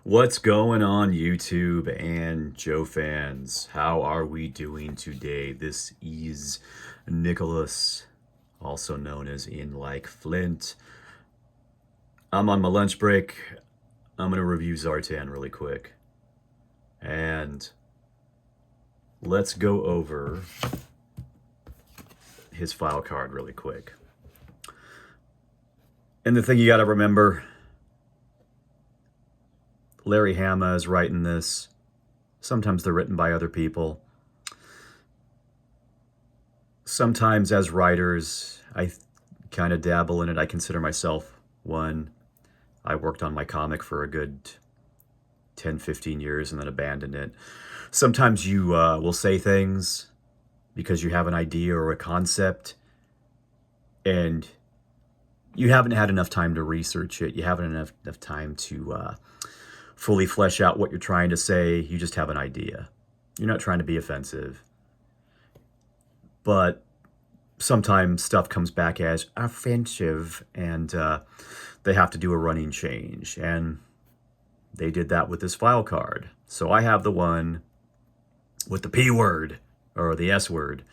What's going on, YouTube and Joe fans? How are we doing today? This is Nicholas, also known as In Like Flint. I'm on my lunch break. I'm going to review Zartan really quick. And let's go over his file card really quick. And the thing you got to remember, Larry Hama is writing this. Sometimes they're written by other people. Sometimes as writers, I kind of dabble in it. I consider myself one. I worked on my comic for a good 10, 15 years and then abandoned it. Sometimes you will say things because you have an idea or a concept and you haven't had enough time to research it. You haven't enough time to fully flesh out what you're trying to say. You just have an idea. You're not trying to be offensive. But sometimes stuff comes back as offensive and they have to do a running change. And they did that with this file card. So I have the one with the P word or the S word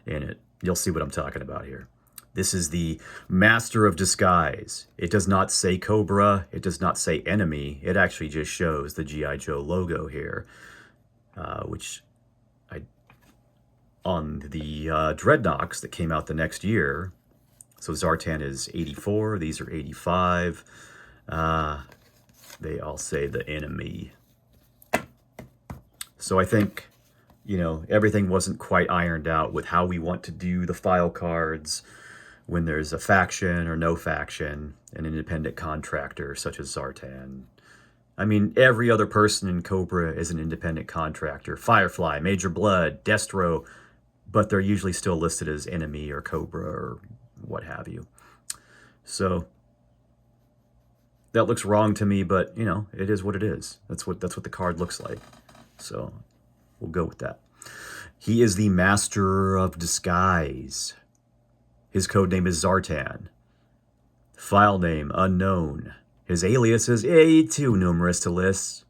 in it. You'll see what I'm talking about here. This is the Master of Disguise. It does not say Cobra. It does not say enemy. It actually just shows the G.I. Joe logo here, which on the Dreadnoks that came out the next year. So Zartan is 84. These are 85. They all say the enemy. So I think, everything wasn't quite ironed out with how we want to do the file cards when there's a faction or no faction, an independent contractor such as Zartan. I mean, every other person in Cobra is an independent contractor. Firefly, Major Blood, Destro, but they're usually still listed as enemy or Cobra or what have you. So that looks wrong to me, but it is what it is. That's what the card looks like. So we'll go with that. He is the Master of Disguise. His code name is Zartan. File name unknown. His alias is too numerous to list.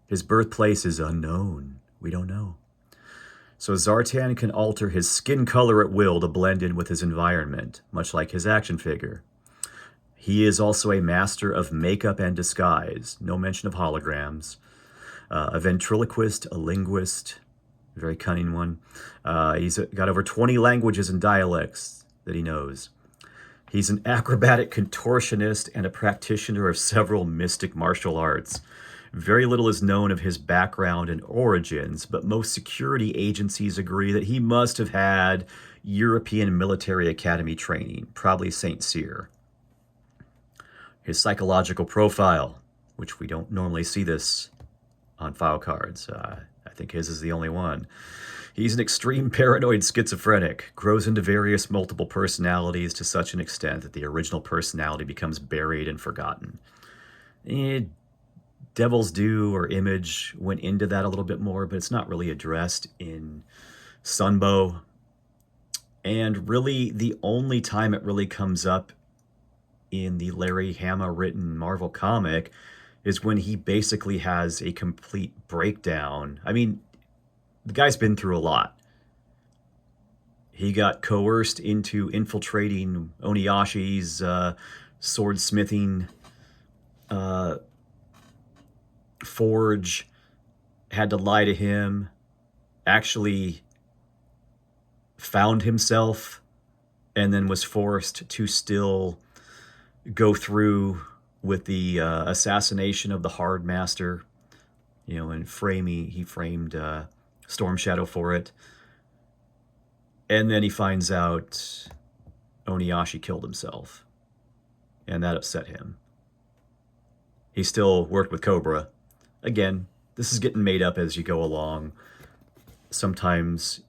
His birthplace is unknown. We don't know. So Zartan can alter his skin color at will to blend in with his environment, much like his action figure. He is also a master of makeup and disguise. No mention of holograms. A ventriloquist, a linguist, a very cunning one. He's got over 20 languages and dialects that he knows. He's an acrobatic contortionist and a practitioner of several mystic martial arts. Very little is known of his background and origins, but most security agencies agree that he must have had European military academy training, probably St. Cyr. His psychological profile, which we don't normally see this on file cards. I think his is the only one. He's an extreme paranoid schizophrenic, grows into various multiple personalities to such an extent that the original personality becomes buried and forgotten. Devil's Due or Image went into that a little bit more, but it's not really addressed in Sunbow. And really, the only time it really comes up in the Larry Hama written Marvel comic is when he basically has a complete breakdown. I mean, the guy's been through a lot. He got coerced into infiltrating Oniyashi's swordsmithing forge, had to lie to him, actually found himself, and then was forced to still go through with the assassination of the Hard Master, and he framed Storm Shadow for it. And then he finds out Oniyashi killed himself, and that upset him. He still worked with Cobra. Again, this is getting made up as you go along. Sometimes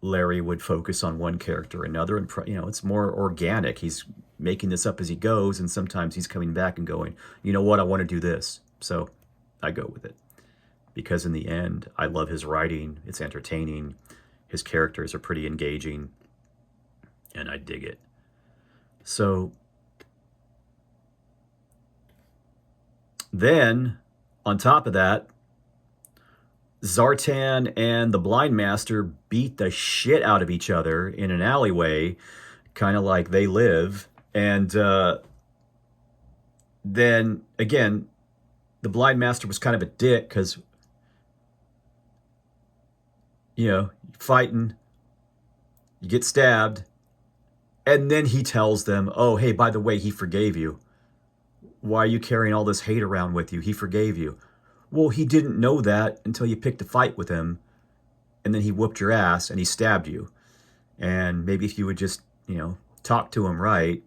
Larry would focus on one character or another, and it's more organic. He's making this up as he goes, and sometimes he's coming back and going, you know what, I want to do this. So I go with it. Because in the end, I love his writing. It's entertaining. His characters are pretty engaging, and I dig it. So Then, on top of that, Zartan and the Blind Master beat the shit out of each other in an alleyway, kind of like They Live. And then, again, the Blind Master was kind of a dick because, fighting, you get stabbed, and then he tells them, oh, hey, by the way, he forgave you. Why are you carrying all this hate around with you? He forgave you. Well, he didn't know that until you picked a fight with him, and then he whooped your ass and he stabbed you. And maybe if you would just, talk to him right,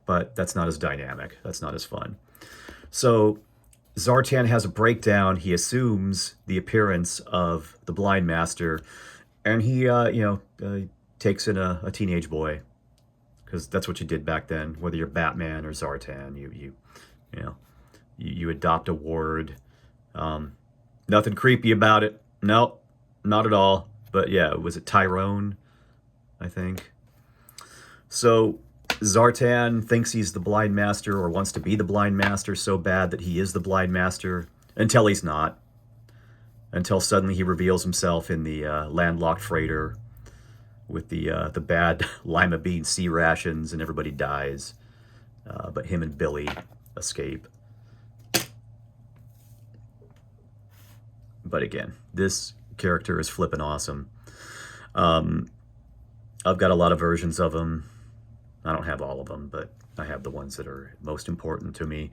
but that's not as dynamic. That's not as fun. So Zartan has a breakdown. He assumes the appearance of the Blind Master, and he, takes in a teenage boy, because that's what you did back then. Whether you're Batman or Zartan, you adopt a ward. Nothing creepy about it. Nope, not at all. But yeah, was it Tyrone? I think. So Zartan thinks he's the Blind Master, or wants to be the Blind Master so bad that he is the Blind Master, until he's not. Until suddenly he reveals himself in the landlocked freighter with the bad lima bean sea rations, and everybody dies. But him and Billy escape. But again, this character is flippin' awesome. I've got a lot of versions of him. I don't have all of them, but I have the ones that are most important to me.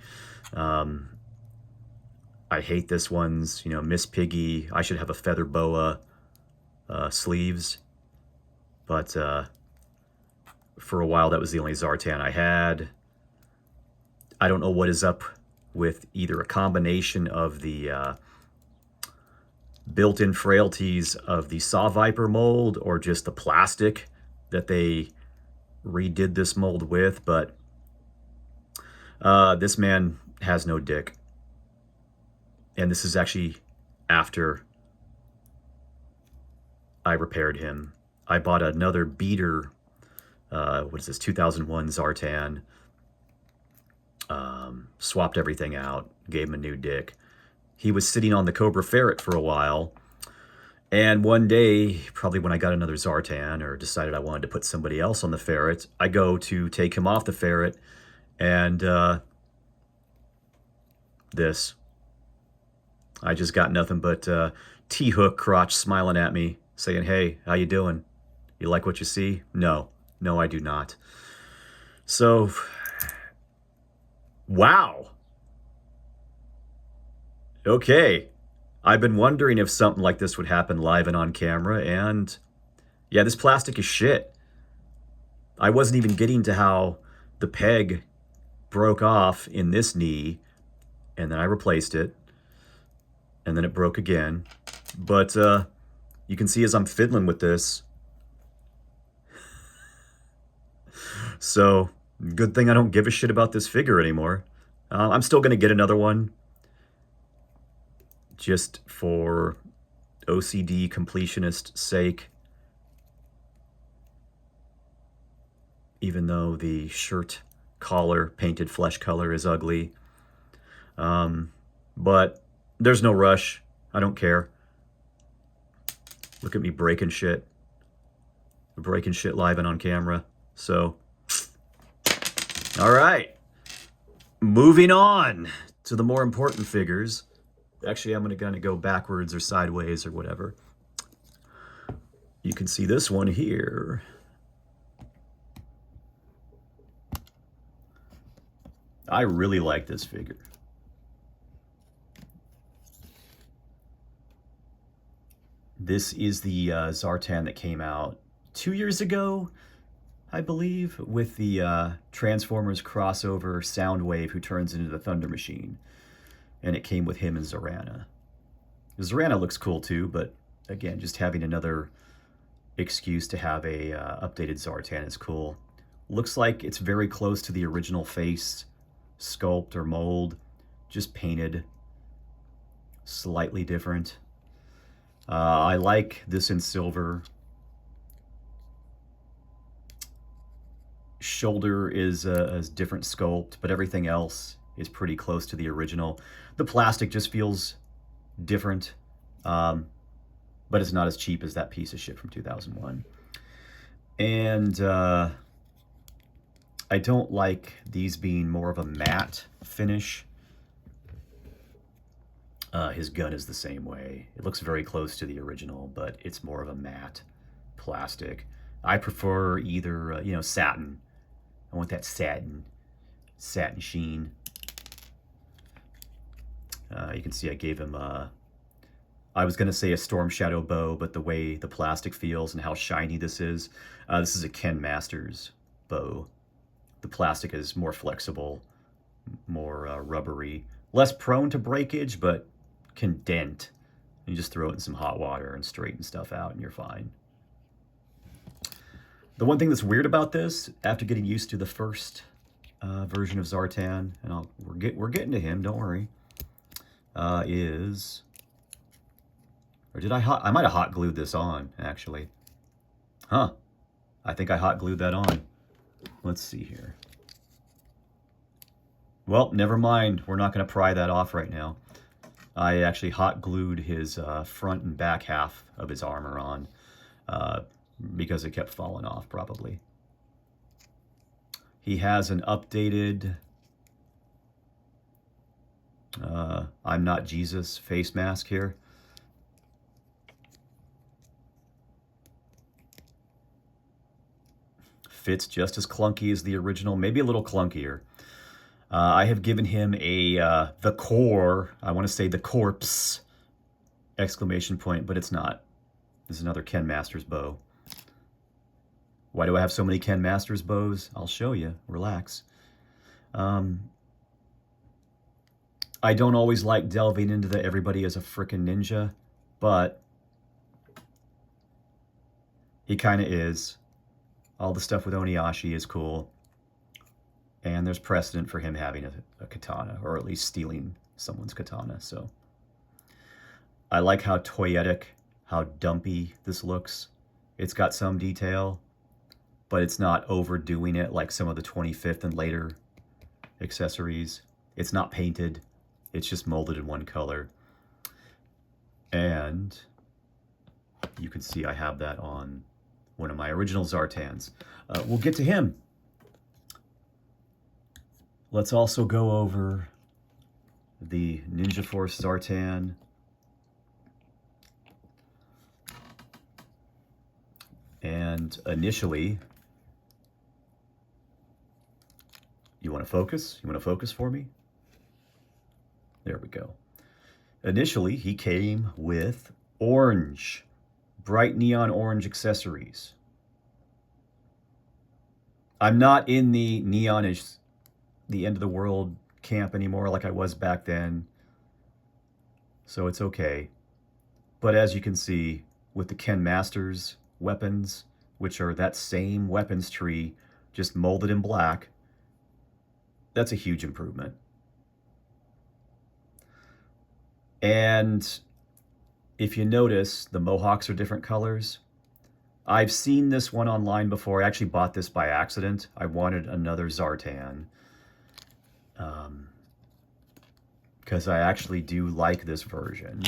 I hate this one's, Miss Piggy. I should have a feather boa sleeves. But for a while, that was the only Zartan I had. I don't know what is up with either a combination of the built-in frailties of the Saw Viper mold, or just the plastic that they redid this mold with, but this man has no dick. And this is actually after I repaired him. I bought another beater, what is this, 2001 Zartan, swapped everything out, gave him a new dick. He was sitting on the Cobra Ferret for a while, and one day, probably when I got another Zartan, or decided I wanted to put somebody else on the Ferret, I go to take him off the Ferret, and this. I just got nothing but T-hook crotch smiling at me, saying, hey, how you doing? You like what you see? No, I do not. So, wow. Okay. I've been wondering if something like this would happen live and on camera, and yeah, this plastic is shit. I wasn't even getting to how the peg broke off in this knee, and then I replaced it, and then it broke again. But you can see as I'm fiddling with this. So, good thing I don't give a shit about this figure anymore. I'm still going to get another one, just for OCD completionist sake. Even though the shirt collar, painted flesh color, is ugly. But there's no rush. I don't care. Look at me breaking shit. Breaking shit live and on camera. So, all right. Moving on to the more important figures. Actually, I'm going to go backwards or sideways or whatever. You can see this one here. I really like this figure. This is the Zartan that came out 2 years ago, I believe, with the Transformers crossover Soundwave who turns into the Thunder Machine. And it came with him and Zorana. Zorana looks cool too, but again, just having another excuse to have a updated Zartan is cool. Looks like it's very close to the original face sculpt or mold, just painted slightly different. I like this in silver. Shoulder is a different sculpt, but everything else is pretty close to the original. The plastic just feels different, but it's not as cheap as that piece of shit from 2001. And I don't like these being more of a matte finish. His gun is the same way. It looks very close to the original, but it's more of a matte plastic. I prefer either, satin. I want that satin sheen. You can see I gave him I was going to say a Storm Shadow bow, but the way the plastic feels and how shiny this is a Ken Masters bow. The plastic is more flexible, more rubbery, less prone to breakage, but can dent. You just throw it in some hot water and straighten stuff out and you're fine. The one thing that's weird about this, after getting used to the first version of Zartan, and we're getting to him, don't worry, is, or did I might have hot glued this on, actually. Huh. I think I hot glued that on. Let's see here. Well, never mind. We're not going to pry that off right now. I actually hot glued his front and back half of his armor on because it kept falling off, probably. He has an updated I'm Not Jesus face mask here. Fits just as clunky as the original, maybe a little clunkier. I have given him a the core, I want to say the corpse exclamation point, but it's not. This is another Ken Masters bow. Why do I have so many Ken Masters bows? I'll show you. Relax. I don't always like delving into the everybody as a frickin' ninja, but he kind of is. All the stuff with Oniashi is cool. And there's precedent for him having a katana, or at least stealing someone's katana. So I like how toyetic, how dumpy this looks. It's got some detail, but it's not overdoing it like some of the 25th and later accessories. It's not painted. It's just molded in one color. And you can see I have that on one of my original Zartans. We'll get to him. Let's also go over the Ninja Force Zartan. And initially, you want to focus? You want to focus for me? There we go. Initially, he came with orange, bright neon orange accessories. I'm not in the neon is the end of the world camp anymore like I was back then, so it's okay. But as you can see, with the Ken Masters weapons, which are that same weapons tree, just molded in black, that's a huge improvement. And if you notice, the mohawks are different colors. I've seen this one online before. I actually bought this by accident. I wanted another Zartan. Because I actually do like this version.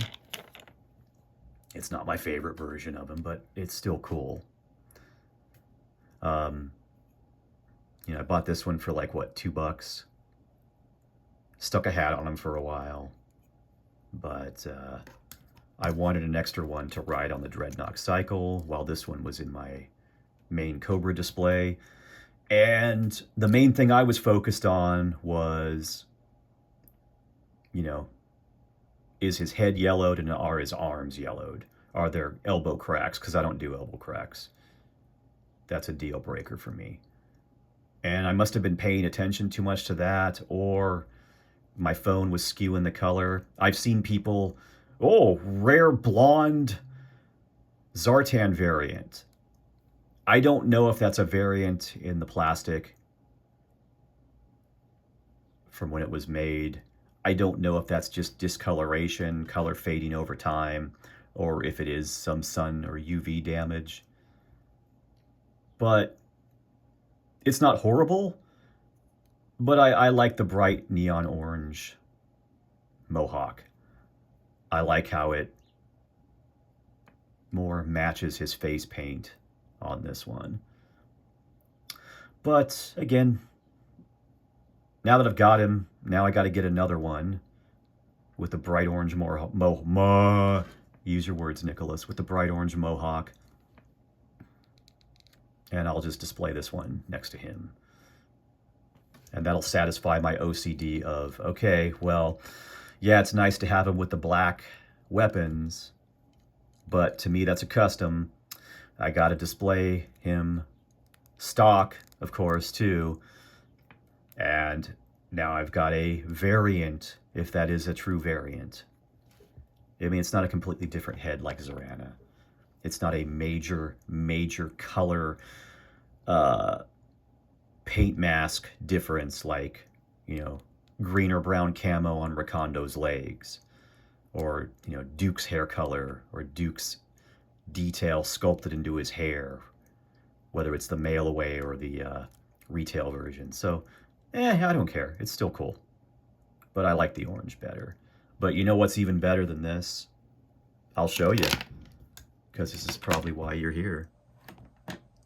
It's not my favorite version of him, but it's still cool. I bought this one for like, what, $2? Stuck a hat on him for a while. But I wanted an extra one to ride on the Dreadnought cycle while this one was in my main Cobra display. And the main thing I was focused on was, is his head yellowed and are his arms yellowed? Are there elbow cracks? Because I don't do elbow cracks. That's a deal breaker for me. And I must have been paying attention too much to that, or my phone was skewing the color. I've seen people, rare blonde Zartan variant. I don't know if that's a variant in the plastic from when it was made. I don't know if that's just discoloration, color fading over time, or if it is some sun or UV damage. But it's not horrible. But I like the bright neon orange mohawk. I like how it more matches his face paint on this one. But again, now that I've got him, now I got to get another one with the bright orange use your words, Nicholas, with the bright orange mohawk. And I'll just display this one next to him. And that'll satisfy my OCD of, okay, well, yeah, it's nice to have him with the black weapons, but to me, that's a custom. I got to display him stock, of course, too. And now I've got a variant, if that is a true variant. I mean, it's not a completely different head like Zarana. It's not a major color paint mask difference like, you know, green or brown camo on Rakondo's legs, or, you know, Duke's hair color, or Duke's detail sculpted into his hair, whether it's the mail away or the retail version. So, I don't care. It's still cool. But I like the orange better. But you know what's even better than this? I'll show you. Because this is probably why you're here.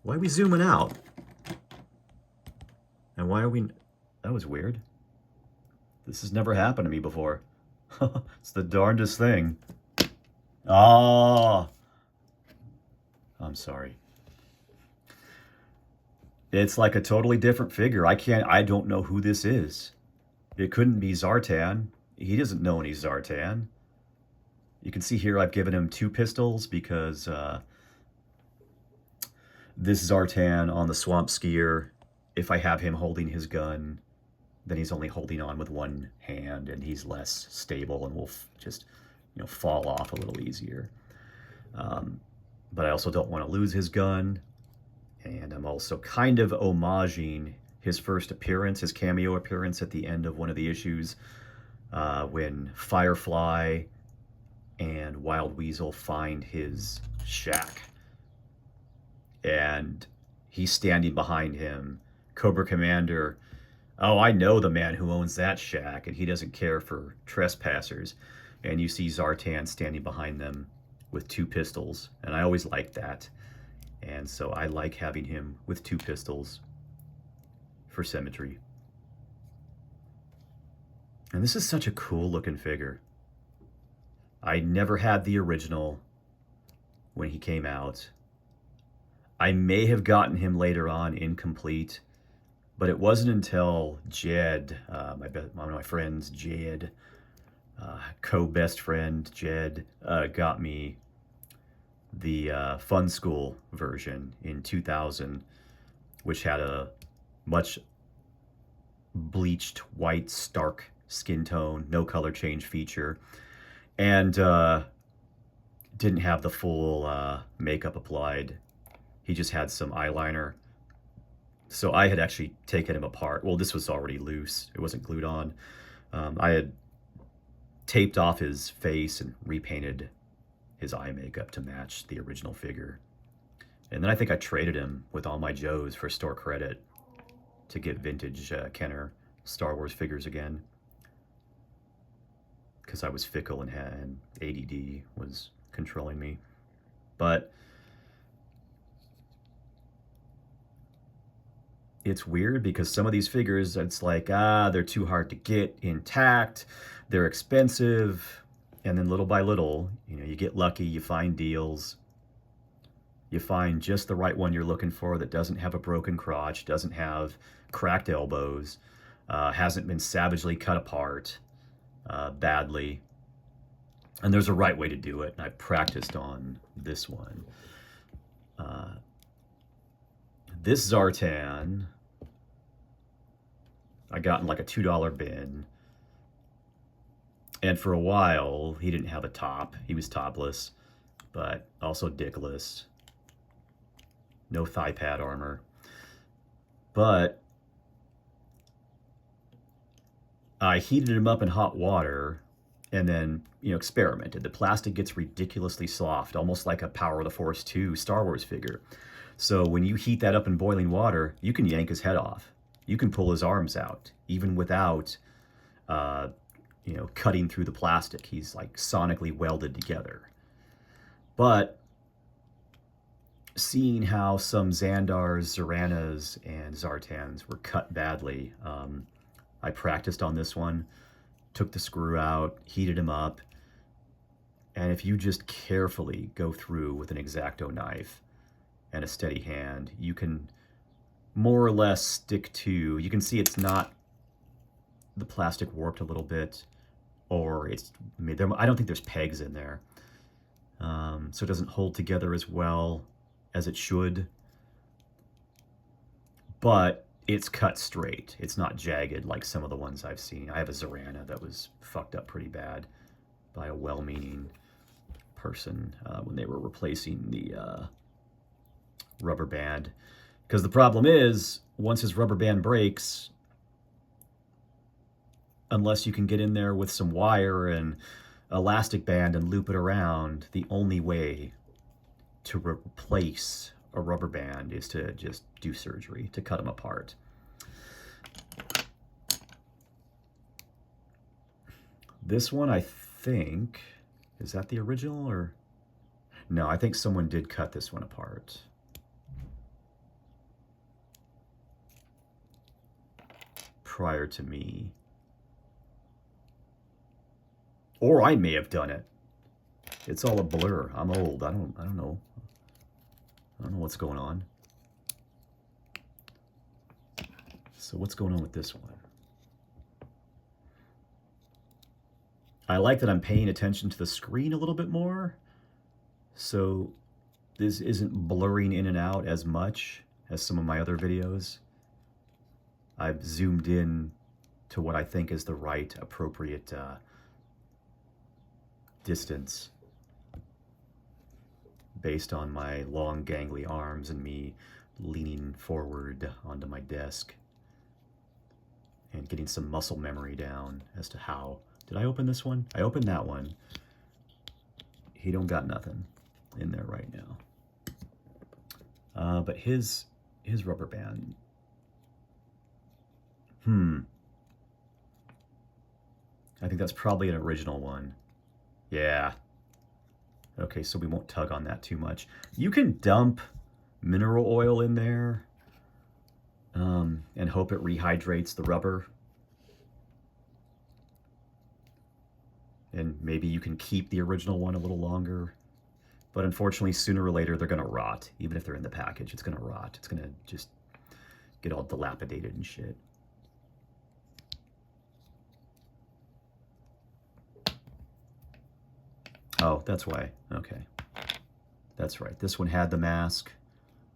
Why are we zooming out? And why are we... That was weird. This has never happened to me before. It's the darndest thing. Oh! I'm sorry. It's like a totally different figure. I don't know who this is. It couldn't be Zartan. He doesn't know any Zartan. You can see here I've given him 2 pistols because this Zartan on the Swamp Skier, if I have him holding his gun, then he's only holding on with one hand and he's less stable and will just, you know, fall off a little easier. But I also don't want to lose his gun. And I'm also kind of homaging his first appearance, his cameo appearance at the end of one of the issues, when Firefly and Wild Weasel find his shack. And he's standing behind him. Cobra Commander, oh, I know the man who owns that shack, and he doesn't care for trespassers. And you see Zartan standing behind them with 2 pistols, and I always liked that. And so I like having him with 2 pistols for symmetry. And this is such a cool looking figure. I never had the original when he came out. I may have gotten him later on incomplete, but it wasn't until Jed, one of my friends, Jed, co-best friend Jed, got me the Fun School version in 2000, which had a much bleached white stark skin tone, no color change feature, and didn't have the full makeup applied. He just had some eyeliner. So I had actually taken him apart. Well, this was already loose. It wasn't glued on. I had taped off his face and repainted his eye makeup to match the original figure. And then I think I traded him with all my Joes for store credit to get vintage Kenner Star Wars figures again, because I was fickle and ADD was controlling me. But it's weird because some of these figures, it's like, they're too hard to get intact, they're expensive, and then little by little, you know, you get lucky, you find deals, you find just the right one you're looking for that doesn't have a broken crotch, doesn't have cracked elbows, hasn't been savagely cut apart badly. And there's a right way to do it, and I practiced on this one. This Zartan I got in like a $2 bin. And for a while, he didn't have a top. He was topless, but also dickless. No thigh pad armor. But I heated him up in hot water and then, you know, experimented. The plastic gets ridiculously soft, almost like a Power of the Force 2 Star Wars figure. So when you heat that up in boiling water, you can yank his head off. You can pull his arms out, even without, you know, cutting through the plastic. He's like sonically welded together. But seeing how some Xandars, Zoranas, and Zartans were cut badly, I practiced on this one, took the screw out, heated him up, and if you just carefully go through with an X-Acto knife and a steady hand, you can more or less stick to, you can see it's not, the plastic warped a little bit, or it's, I don't think there's pegs in there, so it doesn't hold together as well as it should, but it's cut straight. It's not jagged like some of the ones I've seen. I have a Zorana that was fucked up pretty bad by a well-meaning person when they were replacing the rubber band. Because the problem is, once his rubber band breaks, unless you can get in there with some wire and elastic band and loop it around, the only way to replace a rubber band is to just do surgery, to cut them apart. This one, I think, is that the original or? No, I think someone did cut this one apart. Prior to me. Or I may have done it. It's all a blur. I'm old. I don't know. I don't know what's going on. So what's going on with this one? I like that I'm paying attention to the screen a little bit more. So this isn't blurring in and out as much as some of my other videos. I've zoomed in to what I think is the right, appropriate distance based on my long gangly arms and me leaning forward onto my desk and getting some muscle memory down as to how. Did I open this one? I opened that one. He don't got nothing in there right now. But his rubber band. I think that's probably an original one. Yeah. Okay, so we won't tug on that too much. You can dump mineral oil in there and hope it rehydrates the rubber. And maybe you can keep the original one a little longer. But unfortunately, sooner or later, they're going to rot. Even if they're in the package, it's going to rot. It's going to just get all dilapidated and shit. Oh, that's why. Okay. That's right. This one had the mask.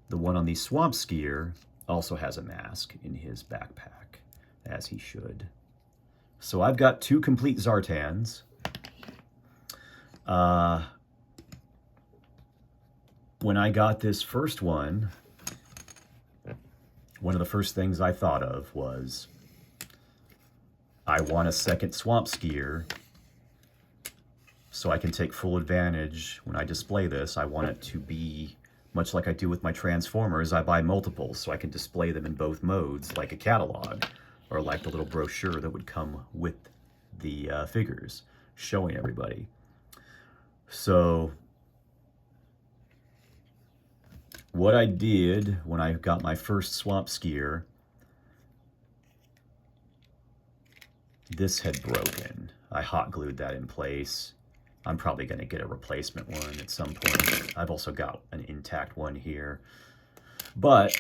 The one on the Swamp Skier also has a mask in his backpack, as he should. So I've got 2 complete Zartans. When I got this first one of the first things I thought of was, I want a second Swamp Skier so I can take full advantage when I display this. I want it to be much like I do with my Transformers. I buy multiples so I can display them in both modes, like a catalog, or like the little brochure that would come with the figures, showing everybody. So what I did when I got my first Swamp Skier, this had broken. I hot glued that in place. I'm probably going to get a replacement one at some point. I've also got an intact one here. But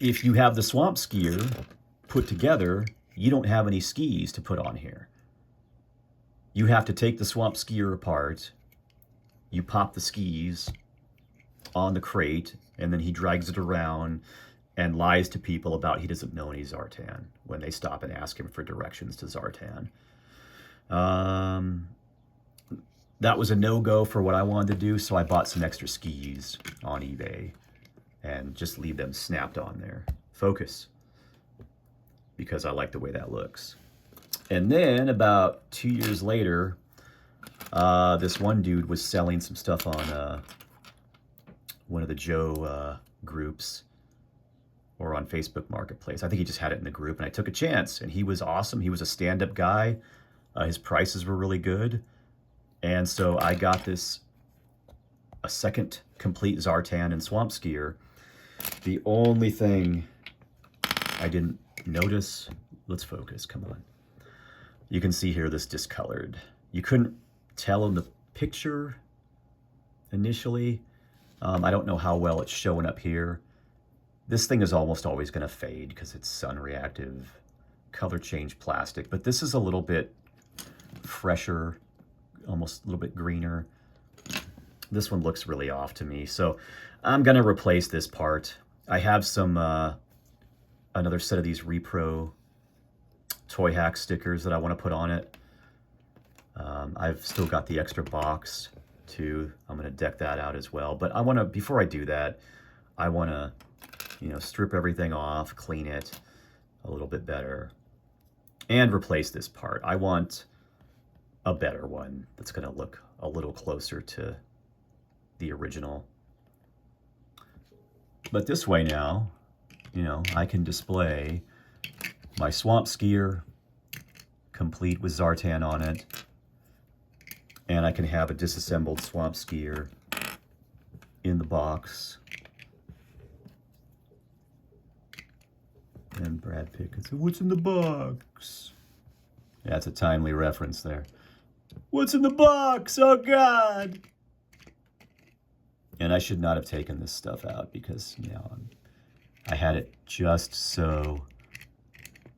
if you have the Swamp Skier put together, you don't have any skis to put on here. You have to take the Swamp Skier apart, you pop the skis on the crate, and then he drags it around and lies to people about he doesn't know any Zartan when they stop and ask him for directions to Zartan. That was a no-go for what I wanted to do, so I bought some extra skis on eBay and just leave them snapped on there. Focus. Because I like the way that looks. And then about 2 years later, this one dude was selling some stuff on one of the Joe groups. or on Facebook Marketplace. I think he just had it in the group, and I took a chance, and he was awesome. He was a stand-up guy. His prices were really good. And so I got a second complete Zartan and Swamp Skier. The only thing I didn't notice, let's focus, come on. You can see here this discolored. You couldn't tell in the picture initially. I don't know how well it's showing up here. This thing is almost always going to fade because it's sun reactive, color change plastic, but this is a little bit fresher, almost a little bit greener. This one looks really off to me, so I'm going to replace this part. I have some another set of these Repro Toy Hack stickers that I want to put on it. I've still got the extra box too. I'm going to deck that out as well, but I want to, before I do that, I want to, you know, strip everything off, clean it a little bit better, and replace this part. I want a better one that's going to look a little closer to the original. But this way now, you know, I can display my Swamp Skier complete with Zartan on it, and I can have a disassembled Swamp Skier in the box. And Brad Pitt could say, "What's in the box?" That's a timely reference there. What's in the box? Oh, God. And I should not have taken this stuff out because, you know, I had it just so...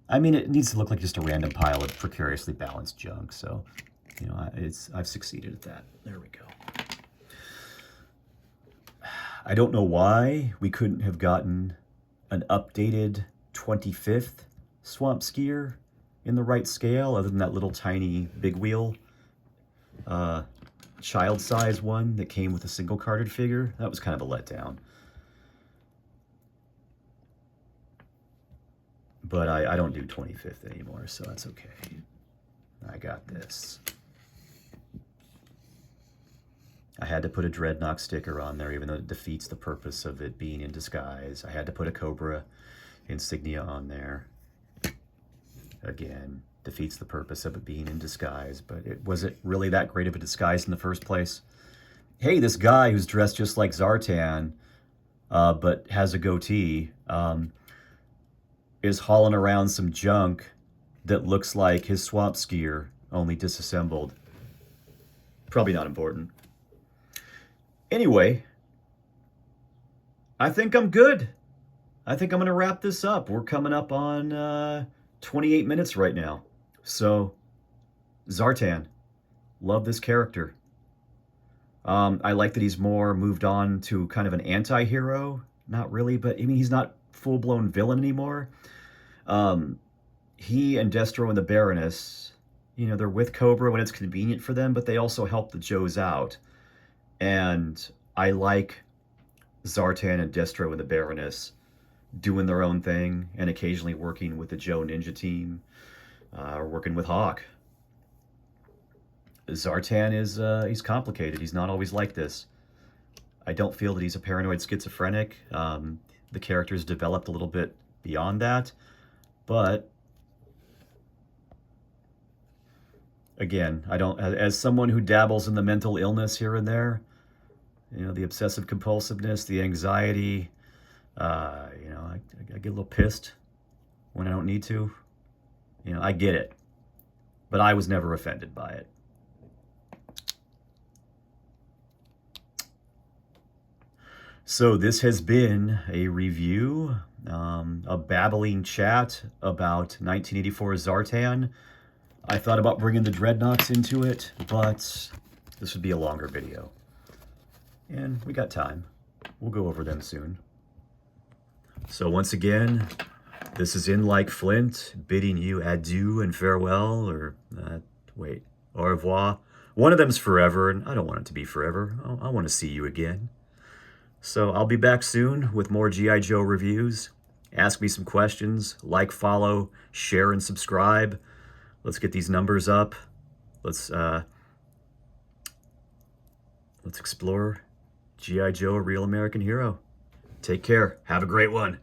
I mean, it needs to look like just a random pile of precariously balanced junk. So, you know, I've succeeded at that. There we go. I don't know why we couldn't have gotten an updated 25th Swamp Skier in the right scale, other than that little tiny big wheel child size one that came with a single carded figure. That was kind of a letdown. But I don't do 25th anymore, so that's okay. I got this. I had to put a Dreadnought sticker on there, even though it defeats the purpose of it being in disguise. I had to put a Cobra insignia on there. Again, defeats the purpose of it being in disguise, but was it really that great of a disguise in the first place? Hey, this guy who's dressed just like Zartan, but has a goatee, is hauling around some junk that looks like his Swamp Skier, only disassembled. Probably not important. Anyway, I think I'm good. I think I'm going to wrap this up. We're coming up on 28 minutes right now. So, Zartan. Love this character. I like that he's more moved on to kind of an anti-hero. Not really, but I mean, he's not full-blown villain anymore. He and Destro and the Baroness, you know, they're with Cobra when it's convenient for them, but they also help the Joes out. And I like Zartan and Destro and the Baroness doing their own thing and occasionally working with the Joe Ninja team, or working with Hawk. Zartan is he's complicated. He's not always like this. I don't feel that he's a paranoid schizophrenic. The character's developed a little bit beyond that, but again, I don't, as someone who dabbles in the mental illness here and there, you know, the obsessive compulsiveness, the anxiety, you know, I get a little pissed when I don't need to. You know, I get it, but I was never offended by it. So this has been a review, a babbling chat about 1984 Zartan. I thought about bringing the Dreadnoughts into it, but this would be a longer video. And we got time. We'll go over them soon. So once again, this is In Like Flint, bidding you adieu and farewell, or wait, au revoir. One of them's forever, and I don't want it to be forever. I want to see you again. So I'll be back soon with more G.I. Joe reviews. Ask me some questions, like, follow, share, and subscribe. Let's get these numbers up. Let's explore G.I. Joe, a real American hero. Take care. Have a great one.